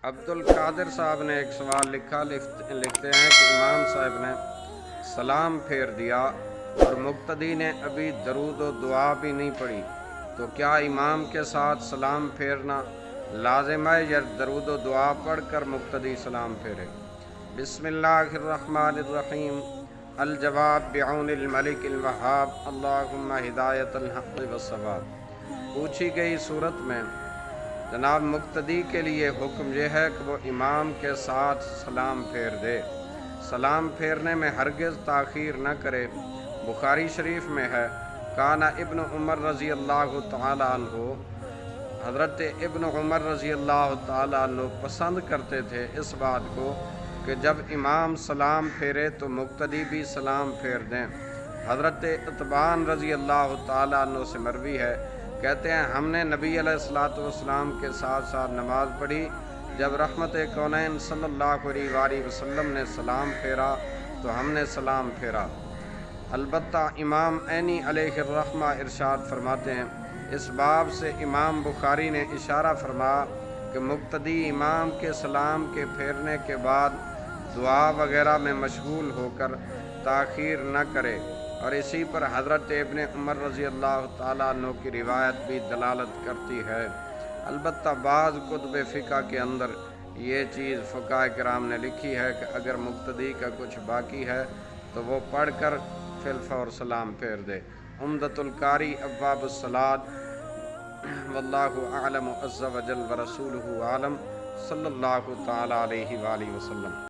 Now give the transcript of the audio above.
عبد القادر صاحب نے ایک سوال لکھتے ہیں کہ امام صاحب نے سلام پھیر دیا اور مقتدی نے ابھی درود و دعا بھی نہیں پڑھی، تو کیا امام کے ساتھ سلام پھیرنا لازم ہے یا درود و دعا پڑھ کر مقتدی سلام پھیرے؟ بسم اللہ الرحمن الرحیم۔ الجواب بعون الملک الوہاب، اللہم ہدایت الحق والصواب۔ پوچھی گئی صورت میں جناب مقتدی کے لیے حکم یہ ہے کہ وہ امام کے ساتھ سلام پھیر دے، سلام پھیرنے میں ہرگز تاخیر نہ کرے۔ بخاری شریف میں ہے کانا ابن عمر رضی اللہ تعالیٰ عنہ، حضرت ابن عمر رضی اللہ تعالیٰ عنہ پسند کرتے تھے اس بات کو کہ جب امام سلام پھیرے تو مقتدی بھی سلام پھیر دیں۔ حضرت اتبان رضی اللہ تعالیٰ عنہ سے مروی ہے، کہتے ہیں ہم نے نبی علیہ الصلوۃ والسلام کے ساتھ ساتھ نماز پڑھی، جب رحمت کونین صلی اللہ علیہ وآلہ وسلم نے سلام پھیرا تو ہم نے سلام پھیرا۔ البتہ امام عینی علیہ الرحمہ ارشاد فرماتے ہیں، اس باب سے امام بخاری نے اشارہ فرمایا کہ مقتدی امام کے سلام کے پھیرنے کے بعد دعا وغیرہ میں مشغول ہو کر تاخیر نہ کرے، اور اسی پر حضرت ابن عمر رضی اللہ تعالیٰ عنہ کی روایت بھی دلالت کرتی ہے۔ البتہ بعض کتب فقہ کے اندر یہ چیز فقہاء کرام نے لکھی ہے کہ اگر مقتدی کا کچھ باقی ہے تو وہ پڑھ کر فی الفور سلام پھیر دے۔ عمدۃ القاری ابواب الصلاۃ، واللہ اعلم عز وجل ورسولہ عالم، صلی اللہ تعالیٰ علیہ وآلہ وسلم۔